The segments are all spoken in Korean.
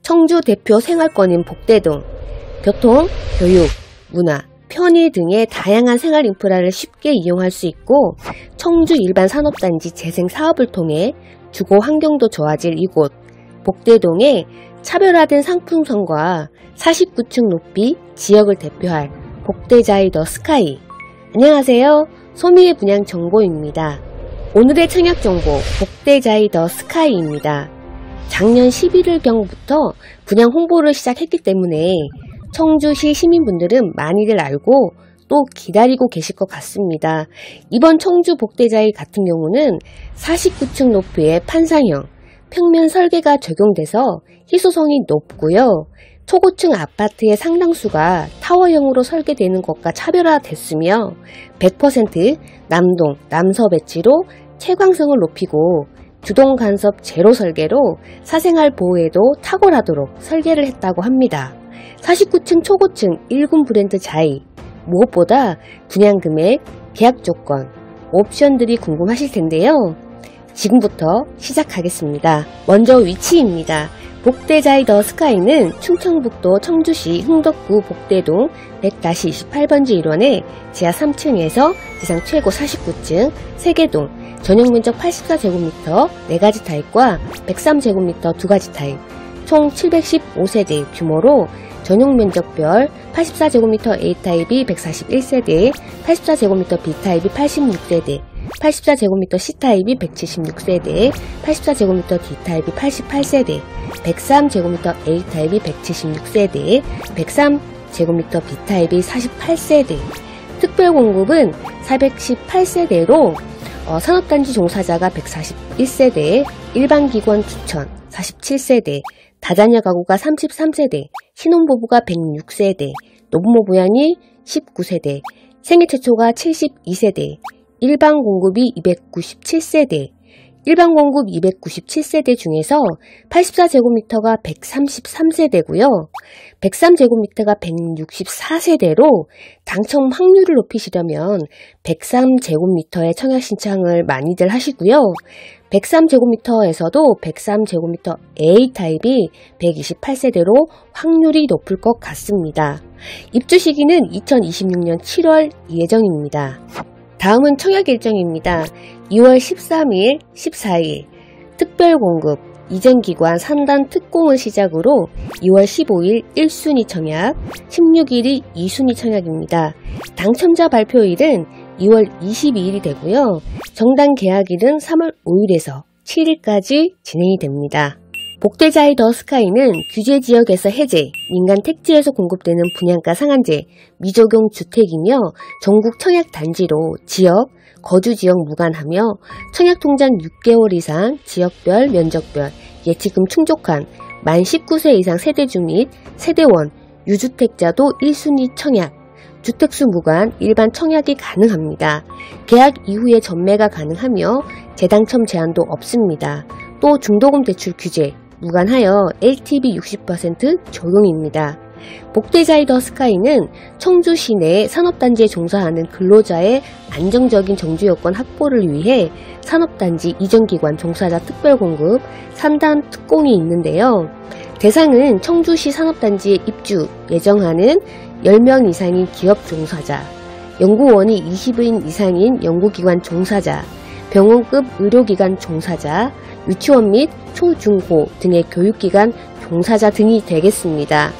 청주 대표 생활권인 복대동, 교통, 교육, 문화, 편의 등의 다양한 생활 인프라를 쉽게 이용할 수 있고 청주 일반 산업단지 재생 사업을 통해 주거 환경도 좋아질 이곳 복대동의 차별화된 상품성과 49층 높이 지역을 대표할 복대자이 더 스카이. 안녕하세요. 소미의 분양 정보입니다. 오늘의 청약 정보 복대자이 더 스카이입니다. 작년 11월경부터 분양 홍보를 시작했기 때문에 청주시 시민분들은 많이들 알고 또 기다리고 계실 것 같습니다. 이번 청주 복대자이 같은 경우는 49층 높이의 판상형 평면 설계가 적용돼서 희소성이 높고요. 초고층 아파트의 상당수가 타워형으로 설계되는 것과 차별화됐으며 100% 남동, 남서 배치로 채광성을 높이고 주동 간섭 제로 설계로 사생활 보호에도 탁월하도록 설계를 했다고 합니다. 49층 초고층 1군 브랜드 자이, 무엇보다 분양 금액, 계약 조건, 옵션들이 궁금하실 텐데요. 지금부터 시작하겠습니다. 먼저 위치입니다. 복대자이 더 스카이는 충청북도 청주시 흥덕구 복대동 100-28번지 1원에 지하 3층에서 지상 최고 49층 세개동 전용면적 84제곱미터 4가지 타입과 103제곱미터 2가지 타입 총 715세대 규모로 전용면적별 84제곱미터 A타입이 141세대, 84제곱미터 B타입이 86세대, 84제곱미터 C타입이 176세대, 84제곱미터 D타입이 88세대, 103제곱미터 A타입이 176세대, 103제곱미터 B타입이 48세대, 특별공급은 418세대로 산업단지 종사자가 141세대, 일반기관 추천 47세대, 다자녀 가구가 33세대, 신혼부부가 106세대, 노부모 부양이 19세대, 생애 최초가 72세대, 일반 공급이 297세대, 일반 공급 297세대 중에서 84제곱미터가 133세대고요. 103제곱미터가 164세대로 당첨 확률을 높이시려면 103제곱미터의 청약 신청을 많이들 하시고요. 103제곱미터에서도 103제곱미터 A타입이 128세대로 확률이 높을 것 같습니다. 입주 시기는 2026년 7월 예정입니다. 다음은 청약 일정입니다. 2월 13일, 14일 특별공급, 이전기관 상단 특공을 시작으로 2월 15일 1순위 청약, 16일이 2순위 청약입니다. 당첨자 발표일은 2월 22일이 되고요. 정당 계약일은 3월 5일에서 7일까지 진행이 됩니다. 복대자이 더 스카이는 규제지역에서 해제, 민간 택지에서 공급되는 분양가 상한제, 미적용 주택이며 전국 청약단지로 지역, 거주지역 무관하며 청약통장 6개월 이상 지역별, 면적별, 예치금 충족한 만 19세 이상 세대주 및 세대원, 유주택자도 1순위 청약, 주택수 무관 일반 청약이 가능합니다. 계약 이후에 전매가 가능하며 재당첨 제한도 없습니다. 또 중도금 대출 규제, 무관하여 LTV 60% 적용입니다. 복대자이 더 스카이는 청주 시내 산업단지에 종사하는 근로자의 안정적인 정주여건 확보를 위해 산업단지 이전기관 종사자 특별공급 상단 특공이 있는데요. 대상은 청주시 산업단지에 입주 예정하는 10명 이상인 기업 종사자, 연구원이 20인 이상인 연구기관 종사자, 병원급 의료기관 종사자, 유치원 및 초중고 등의 교육기관 종사자 등이 되겠습니다.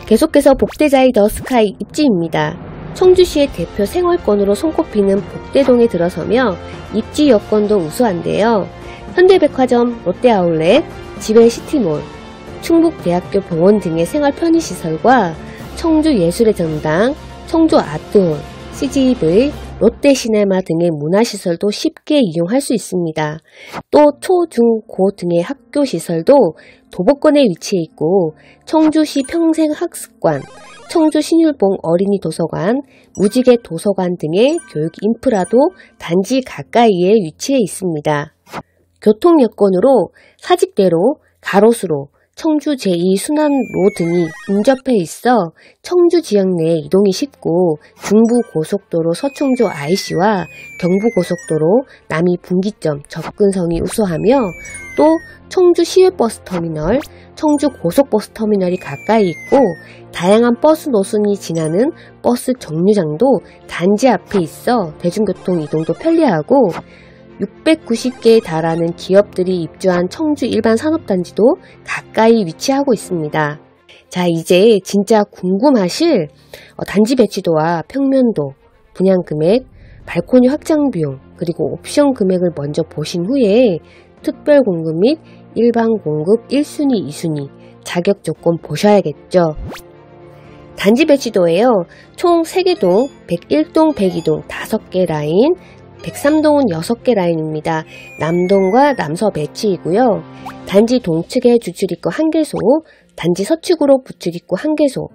계속해서 복대자이 더 스카이 입지입니다. 청주시의 대표 생활권으로 손꼽히는 복대동에 들어서며 입지 여건도 우수한데요. 현대백화점, 롯데아울렛, 지벨시티몰, 충북대학교 병원 등의 생활 편의시설과 청주예술의 전당, 청주아트홀, CGV, 롯데시네마 등의 문화시설도 쉽게 이용할 수 있습니다. 또 초, 중, 고 등의 학교시설도 도보권에 위치해 있고 청주시 평생학습관, 청주신율봉 어린이 도서관, 무지개 도서관 등의 교육 인프라도 단지 가까이에 위치해 있습니다. 교통 여건으로 사직대로, 가로수로, 청주 제2순환로 등이 인접해 있어 청주 지역 내 이동이 쉽고 중부고속도로 서청조 IC와 경부고속도로 남이 분기점 접근성이 우수하며 또 청주 시외버스터미널, 청주 고속버스터미널이 가까이 있고 다양한 버스 노선이 지나는 버스 정류장도 단지 앞에 있어 대중교통 이동도 편리하고 690개에 달하는 기업들이 입주한 청주 일반 산업단지도 가까이 위치하고 있습니다. 자, 이제 진짜 궁금하실 단지 배치도와 평면도, 분양금액, 발코니 확장 비용, 그리고 옵션 금액을 먼저 보신 후에 특별 공급 및 일반 공급 1순위, 2순위 자격 조건 보셔야겠죠. 단지 배치도에요. 총 3개 동, 101동, 102동 5개 라인, 103동은 6개 라인입니다. 남동과 남서 배치이고요. 단지 동측에 주출입구 1개소, 단지 서측으로 부출입구 1개소,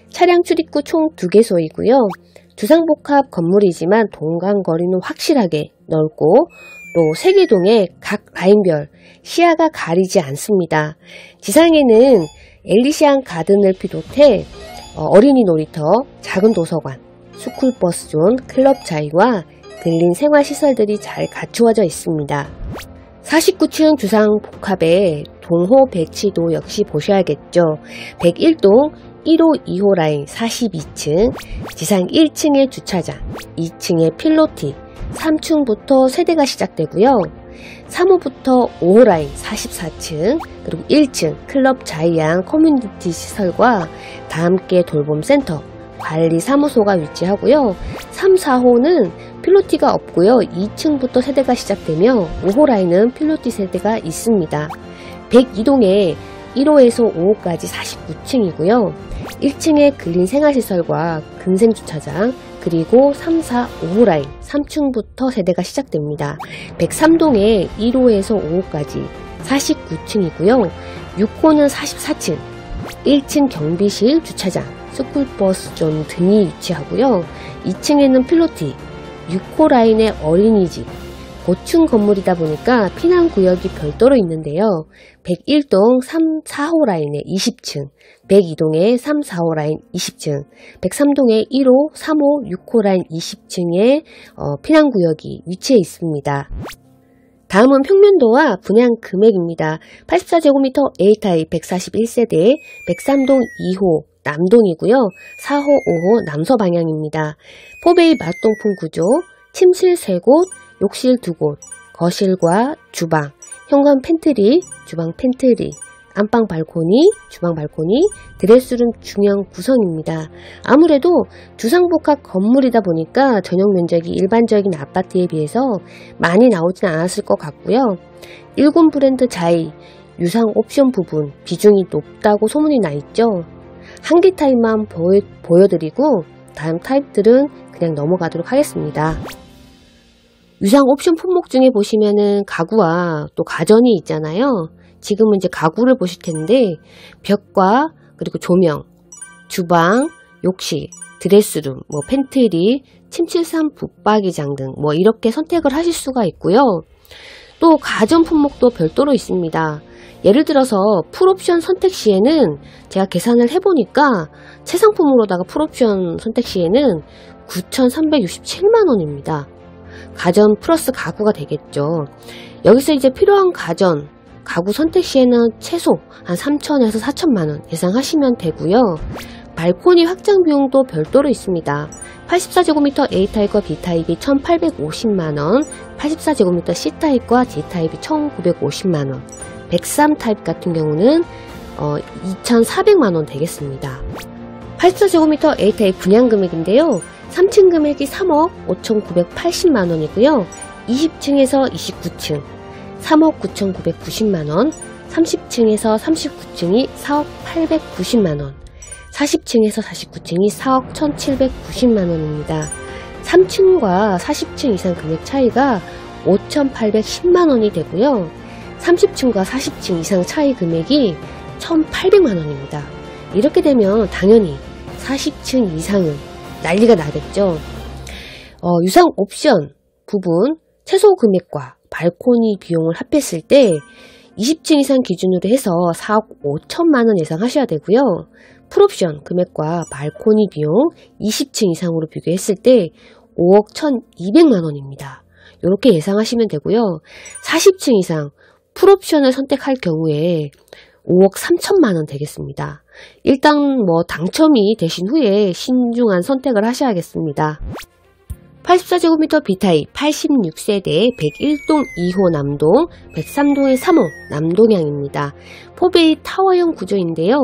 차량 출입구 총 2개소이고요. 주상복합 건물이지만 동간거리는 확실하게 넓고 또 3개 동의 각 라인별 시야가 가리지 않습니다. 지상에는 엘리시안 가든을 비롯해 어린이 놀이터, 작은 도서관, 스쿨버스 존, 클럽 자이와 근린 생활시설들이 잘 갖추어져 있습니다. 49층 주상복합의 동호 배치도 역시 보셔야겠죠. 101동 1호, 2호 라인 42층, 지상 1층의 주차장, 2층의 필로티, 3층부터 세대가 시작되고요. 3호부터 5호 라인 44층, 그리고 1층 클럽 자이안 커뮤니티 시설과 다함께 돌봄센터, 관리사무소가 위치하고요. 3, 4호는 필로티가 없고요. 2층부터 세대가 시작되며 5호 라인은 필로티 세대가 있습니다. 102동에 1호에서 5호까지 49층이고요. 1층에 근린 생활시설과 근생주차장, 그리고 3, 4, 5호 라인 3층부터 세대가 시작됩니다. 103동에 1호에서 5호까지 49층이고요. 6호는 44층, 1층 경비실 주차장, 스쿨버스 존 등이 위치하고요. 2층에는 필로티, 6호 라인의 어린이집, 고층 건물이다 보니까 피난구역이 별도로 있는데요. 101동 3, 4호 라인의 20층, 102동의 3, 4호 라인 20층, 103동의 1호, 3호, 6호 라인 20층에 피난구역이 위치해 있습니다. 다음은 평면도와 분양 금액입니다. 84제곱미터 A타입 141세대, 103동 2호 남동이고요. 4호, 5호 남서 방향입니다. 포베이 맞동풍 구조, 침실 3곳, 욕실 2곳, 거실과 주방, 현관 팬트리, 주방 팬트리, 안방 발코니, 주방 발코니, 드레스룸 중형 구성입니다. 아무래도 주상복합 건물이다 보니까 전용 면적이 일반적인 아파트에 비해서 많이 나오진 않았을 것 같고요. 일군 브랜드 자이, 유상 옵션 부분 비중이 높다고 소문이 나 있죠. 한 개 타입만 보여드리고 다음 타입들은 그냥 넘어가도록 하겠습니다. 유상 옵션 품목 중에 보시면은 가구와 또 가전이 있잖아요. 지금은 이제 가구를 보실 텐데 벽과 그리고 조명, 주방, 욕실, 드레스룸, 팬트리, 침실상 붙박이장 등 이렇게 선택을 하실 수가 있고요. 또 가전 품목도 별도로 있습니다. 예를 들어서 풀옵션 선택 시에는 제가 계산을 해보니까 최상품으로다가 풀옵션 선택 시에는 9,367만원입니다. 가전 플러스 가구가 되겠죠. 여기서 이제 필요한 가구 선택 시에는 최소 한 3,000에서 4,000만원 예상하시면 되고요. 발코니 확장 비용도 별도로 있습니다. 84제곱미터 A타입과 B타입이 1,850만원, 84제곱미터 C타입과 D타입이 1,950만원, 103타입 같은 경우는 2,400만원 되겠습니다. 84제곱미터 A타입 분양금액인데요. 3층 금액이 3억 5,980만원이고요. 20층에서 29층 3억 9,990만원, 30층에서 39층이 4억 890만원, 40층에서 49층이 4억 1,790만원입니다. 3층과 40층 이상 금액 차이가 5,810만원이 되고요. 30층과 40층 이상 차이 금액이 1,800만원입니다. 이렇게 되면 당연히 40층 이상은 난리가 나겠죠. 유상 옵션 부분 최소 금액과 발코니 비용을 합했을 때 20층 이상 기준으로 해서 4억 5천만원 예상하셔야 되고요. 풀옵션 금액과 발코니 비용 20층 이상으로 비교했을 때 5억 1,200만원입니다. 이렇게 예상하시면 되고요. 40층 이상 풀옵션을 선택할 경우에 5억 3천만 원 되겠습니다. 일단 당첨이 되신 후에 신중한 선택을 하셔야겠습니다. 84제곱미터 B타입 86세대 101동 2호 남동 103동의 3호 남동향입니다. 포베이 타워형 구조인데요.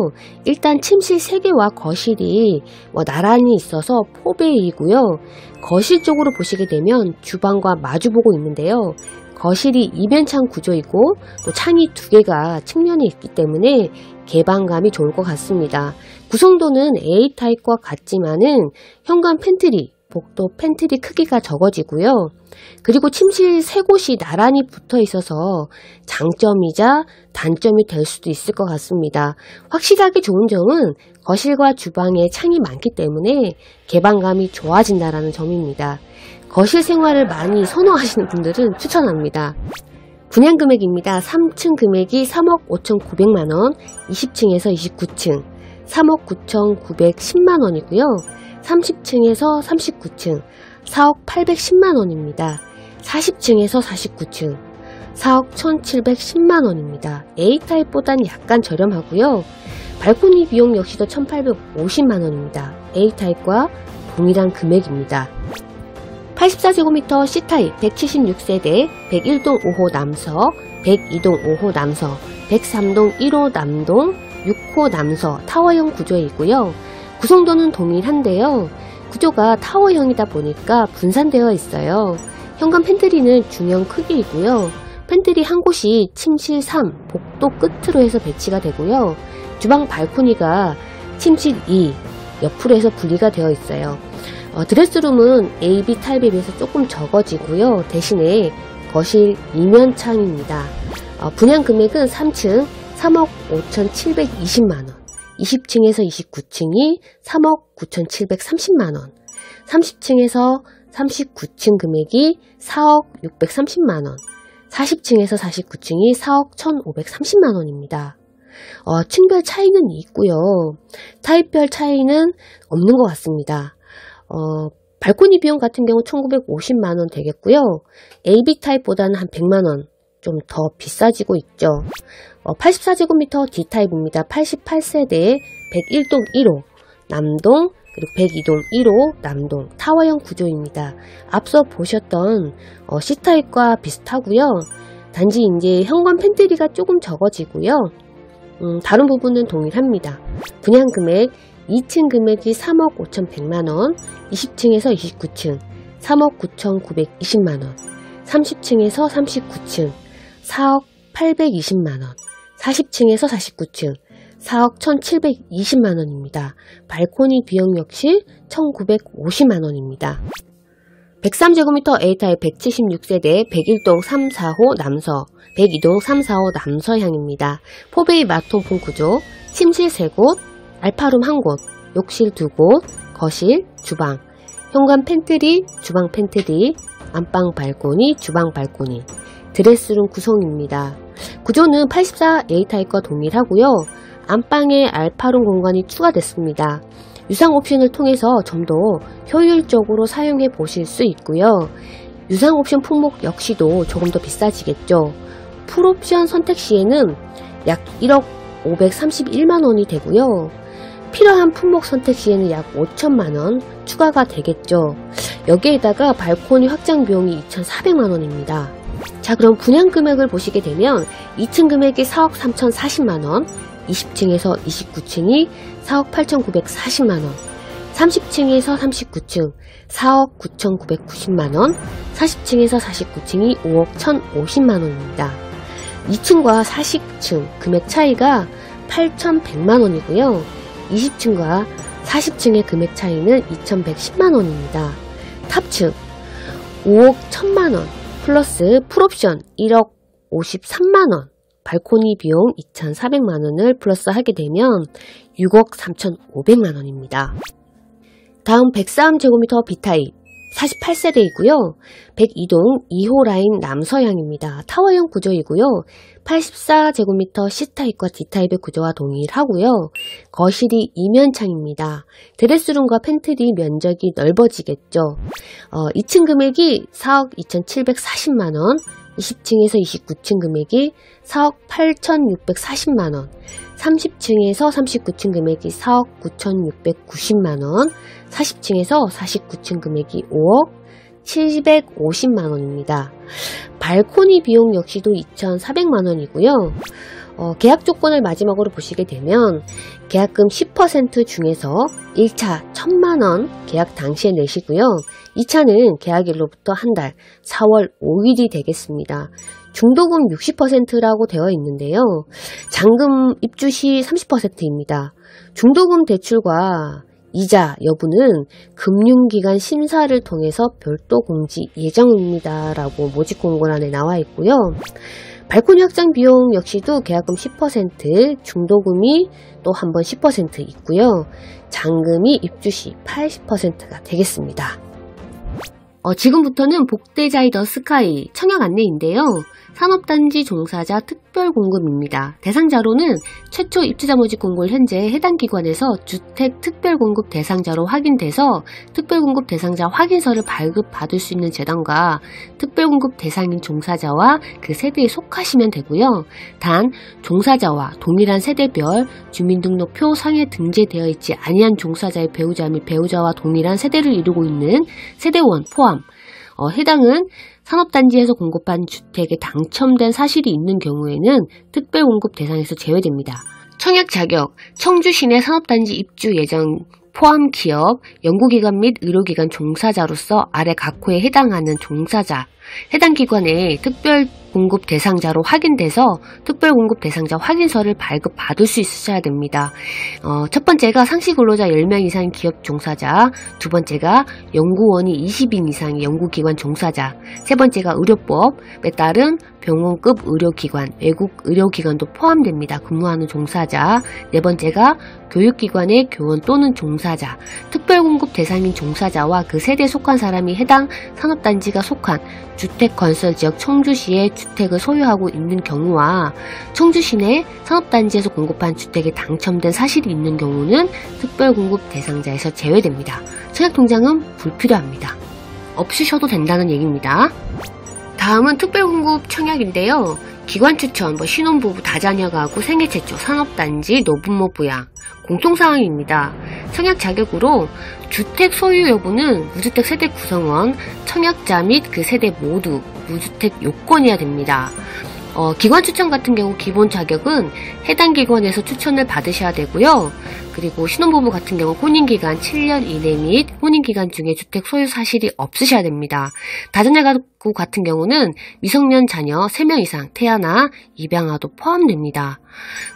일단 침실 3개와 거실이 나란히 있어서 포베이이고요. 거실 쪽으로 보시게 되면 주방과 마주보고 있는데요. 거실이 이면창 구조이고 또 창이 2개가 측면에 있기 때문에 개방감이 좋을 것 같습니다. 구성도는 A타입과 같지만은 현관 팬트리, 복도 팬트리 크기가 적어지고요. 그리고 침실 3곳이 나란히 붙어 있어서 장점이자 단점이 될 수도 있을 것 같습니다. 확실하게 좋은 점은 거실과 주방에 창이 많기 때문에 개방감이 좋아진다는 점입니다. 거실 생활을 많이 선호하시는 분들은 추천합니다. 분양 금액입니다. 3층 금액이 3억 5,900만원, 20층에서 29층 3억 9,910만원이고요. 30층에서 39층 4억 810만원입니다. 40층에서 49층 4억 1,710만원입니다. A타입보단 약간 저렴하고요. 발코니 비용 역시도 1,850만원입니다. A타입과 동일한 금액입니다. 84제곱미터 C타입 176세대 101동 5호 남서 102동 5호 남서 103동 1호 남동 6호 남서 타워형 구조이고요. 구성도는 동일한데요. 구조가 타워형이다 보니까 분산되어 있어요. 현관 팬트리는 중형 크기이고요. 팬트리 한 곳이 침실 3, 복도 끝으로 해서 배치가 되고요. 주방 발코니가 침실 2, 옆으로 해서 분리가 되어 있어요. 드레스룸은 A, B 타입에 비해서 조금 적어지고요. 대신에 거실 이면창입니다. 분양 금액은 3층 3억 5,720만원, 20층에서 29층이 3억 9,730만원, 30층에서 39층 금액이 4억 630만원, 40층에서 49층이 4억 1,530만원입니다. 층별 차이는 있고요. 타입별 차이는 없는 것 같습니다. 발코니 비용 같은 경우 1,950만원 되겠고요. AB 타입보다는 한 100만원 좀 더 비싸지고 있죠. 84제곱미터 D타입입니다. 88세대 101동 1호 남동 그리고 102동 1호 남동 타워형 구조입니다. 앞서 보셨던 C타입과 비슷하고요. 단지 이제 현관 팬트리가 조금 적어지고요. 다른 부분은 동일합니다. 분양 금액 2층 금액이 3억 5,100만원, 20층에서 29층 3억 9,920만원, 30층에서 39층 4억 820만원, 40층에서 49층 4억 1,720만원입니다. 발코니 비용 역시 1,950만원입니다. 103제곱미터 A타입 176세대 101동 3, 4호 남서 102동 3, 4호 남서향입니다. 포베이 마통풍 구조, 침실 3곳, 알파룸 1곳, 욕실 2곳, 거실, 주방, 현관 팬트리, 주방 팬트리, 안방 발코니, 주방 발코니, 드레스룸 구성입니다. 구조는 84A타입과 동일하고요. 안방에 알파룸 공간이 추가됐습니다. 유상 옵션을 통해서 좀 더 효율적으로 사용해 보실 수 있고요. 유상 옵션 품목 역시도 조금 더 비싸지겠죠. 풀옵션 선택 시에는 약 1억 531만원이 되고요. 필요한 품목 선택 시에는 약 5천만원 추가가 되겠죠. 여기에다가 발코니 확장 비용이 2,400만원입니다. 자, 그럼 분양 금액을 보시게 되면 2층 금액이 4억 3,040만원, 20층에서 29층이 4억 8,940만원, 30층에서 39층 4억 9,990만원, 40층에서 49층이 5억 1,050만원입니다. 2층과 40층 금액 차이가 8,100만원이고요. 20층과 40층의 금액 차이는 2,110만원입니다. 탑층 5억 1,000만원 플러스 풀옵션 1억 53만원, 발코니 비용 2,400만원을 플러스 하게 되면 6억 3,500만원입니다. 다음 103제곱미터 B타입 48세대이고요. 102동 2호 라인 남서향입니다. 타워형 구조이고요. 84제곱미터 C타입과 D타입의 구조와 동일하고요. 거실이 이면창입니다. 드레스룸과 팬트리 면적이 넓어지겠죠. 2층 금액이 4억 2,740만원, 20층에서 29층 금액이 4억 8,640만원, 30층에서 39층 금액이 4억 9,690만원, 40층에서 49층 금액이 5억 750만원입니다. 발코니 비용 역시도 2,400만원이고요. 계약 조건을 마지막으로 보시게 되면 계약금 10% 중에서 1차 1,000만원 계약 당시에 내시고요. 2차는 계약일로부터 한 달 4월 5일이 되겠습니다. 중도금 60%라고 되어 있는데요. 잔금 입주 시 30%입니다. 중도금 대출과 이자 여부는 금융기관 심사를 통해서 별도 공지 예정입니다. 라고 모집 공고란에 나와 있고요. 발코니 확장 비용 역시도 계약금 10%, 중도금이 또 한 번 10% 있고요. 잔금이 입주 시 80%가 되겠습니다. 지금부터는 복대자이 더 스카이 청약 안내인데요. 산업단지 종사자 특별공급입니다. 대상자로는 최초 입주자 모집 공고를 현재 해당 기관에서 주택 특별공급 대상자로 확인돼서 특별공급 대상자 확인서를 발급받을 수 있는 재단과 특별공급 대상인 종사자와 그 세대에 속하시면 되고요. 단 종사자와 동일한 세대별 주민등록표 상에 등재되어 있지 아니한 종사자의 배우자 및 배우자와 동일한 세대를 이루고 있는 세대원 포함 해당은 산업단지에서 공급한 주택에 당첨된 사실이 있는 경우에는 특별공급 대상에서 제외됩니다. 청약 자격, 청주 시내 산업단지 입주 예정 포함 기업, 연구기관 및 의료기관 종사자로서 아래 각 호에 해당하는 종사자, 해당 기관의 특별공급 대상자로 확인돼서 특별공급 대상자 확인서를 발급받을 수 있으셔야 됩니다. 첫 번째가 상시 근로자 10명 이상의 기업 종사자, 두 번째가 연구원이 20인 이상의 연구기관 종사자, 세 번째가 의료법에 따른 병원급 의료기관, 외국 의료기관도 포함됩니다. 근무하는 종사자, 네 번째가 교육기관의 교원 또는 종사자, 특별공급 대상인 종사자와 그 세대에 속한 사람이 해당 산업단지가 속한 주택건설지역 청주시에 주택을 소유하고 있는 경우와 청주시 내 산업단지에서 공급한 주택에 당첨된 사실이 있는 경우는 특별공급 대상자에서 제외됩니다. 청약통장은 불필요합니다. 없으셔도 된다는 얘기입니다. 다음은 특별공급 청약인데요. 기관 추천, 신혼부부 다자녀 가구 생애 최초 산업단지 노부모 부양 공통사항입니다. 청약 자격으로 주택 소유 여부는 무주택 세대 구성원, 청약자 및 그 세대 모두 무주택 요건이어야 됩니다. 기관 추천 같은 경우 기본 자격은 해당 기관에서 추천을 받으셔야 되고요. 그리고 신혼부부 같은 경우 혼인기간 7년 이내 및 혼인기간 중에 주택 소유 사실이 없으셔야 됩니다. 다자녀 가구 같은 경우는 미성년 자녀 3명 이상 태아나 입양아도 포함됩니다.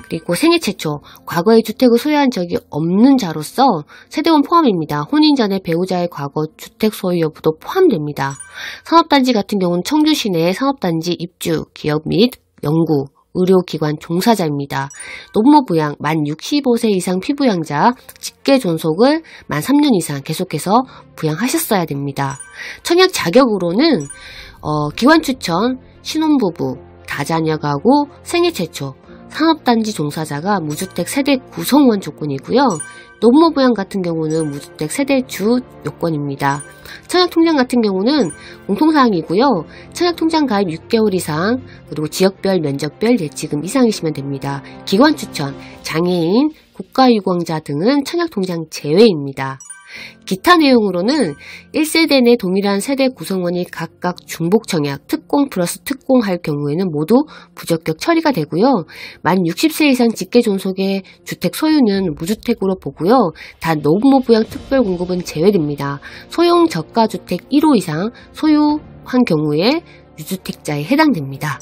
그리고 생애 최초, 과거에 주택을 소유한 적이 없는 자로서 세대원 포함입니다. 혼인 전에 배우자의 과거 주택 소유 여부도 포함됩니다. 산업단지 같은 경우는 청주시 내 산업단지 입주, 기업 및 연구, 의료기관 종사자입니다. 노부모 부양, 만 65세 이상 피부양자, 직계 존속을 만 3년 이상 계속해서 부양하셨어야 됩니다. 청약 자격으로는 기관 추천, 신혼부부, 다자녀 가구, 생애 최초, 산업단지 종사자가 무주택 세대 구성원 조건이고요. 노부모 부양 같은 경우는 무주택 세대주 요건입니다. 청약통장 같은 경우는 공통사항이고요. 청약통장 가입 6개월 이상, 그리고 지역별, 면적별 예치금 이상이시면 됩니다. 기관 추천, 장애인, 국가유공자 등은 청약통장 제외입니다. 기타 내용으로는 1세대 내 동일한 세대 구성원이 각각 중복청약, 특공 플러스 특공할 경우에는 모두 부적격 처리가 되고요. 만 60세 이상 직계존속의 주택 소유는 무주택으로 보고요. 단 노부모 부양 특별공급은 제외됩니다. 소형 저가주택 1호 이상 소유한 경우에 유주택자에 해당됩니다.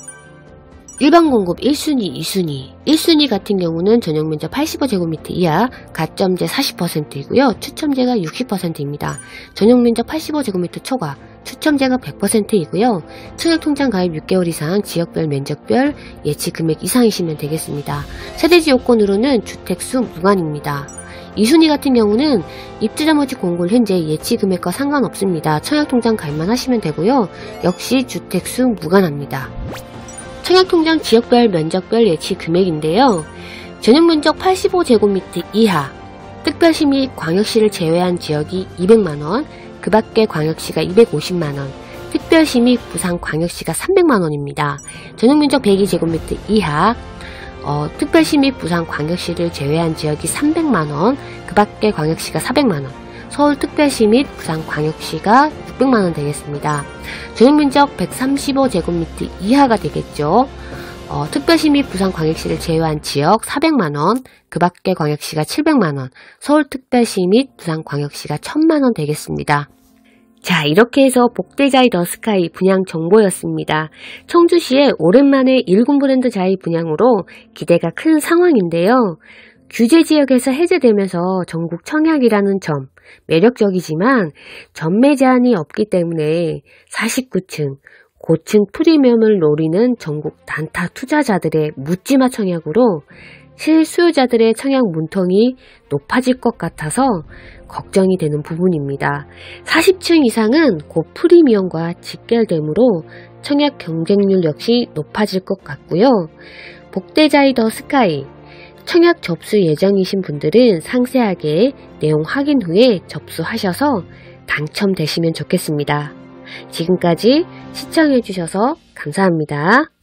일반 공급 1순위, 2순위. 1순위 같은 경우는 전용면적 85제곱미터 이하, 가점제 40%이고요. 추첨제가 60%입니다. 전용면적 85제곱미터 초과, 추첨제가 100%이고요. 청약통장 가입 6개월 이상, 지역별, 면적별, 예치 금액 이상이시면 되겠습니다. 세대지 요건으로는 주택수 무관입니다. 2순위 같은 경우는 입주자 모집 공고를 현재 예치 금액과 상관없습니다. 청약통장 가입만 하시면 되고요. 역시 주택수 무관합니다. 청약통장 지역별 면적별 예치 금액인데요. 전용면적 85제곱미터 이하, 특별시 및 광역시를 제외한 지역이 200만원, 그 밖의 광역시가 250만원, 특별시 및 부산광역시가 300만원입니다. 전용면적 102제곱미터 이하, 특별시 및 부산광역시를 제외한 지역이 300만원, 그 밖의 광역시가 400만원, 서울특별시 및 부산광역시가 600만원 되겠습니다. 전용면적 135제곱미터 이하가 되겠죠. 특별시 및 부산광역시를 제외한 지역 400만원, 그 밖의 광역시가 700만원, 서울특별시 및 부산광역시가 1000만원 되겠습니다. 자, 이렇게 해서 복대자이 더 스카이 분양 정보였습니다. 청주시에 오랜만에 1군 브랜드 자이 분양으로 기대가 큰 상황인데요. 규제 지역에서 해제되면서 전국 청약이라는 점 매력적이지만 전매 제한이 없기 때문에 49층, 고층 프리미엄을 노리는 전국 단타 투자자들의 묻지마 청약으로 실수요자들의 청약 문턱이 높아질 것 같아서 걱정이 되는 부분입니다. 40층 이상은 곧 프리미엄과 직결되므로 청약 경쟁률 역시 높아질 것 같고요. 복대자이 더 스카이 청약 접수 예정이신 분들은 상세하게 내용 확인 후에 접수하셔서 당첨되시면 좋겠습니다. 지금까지 시청해주셔서 감사합니다.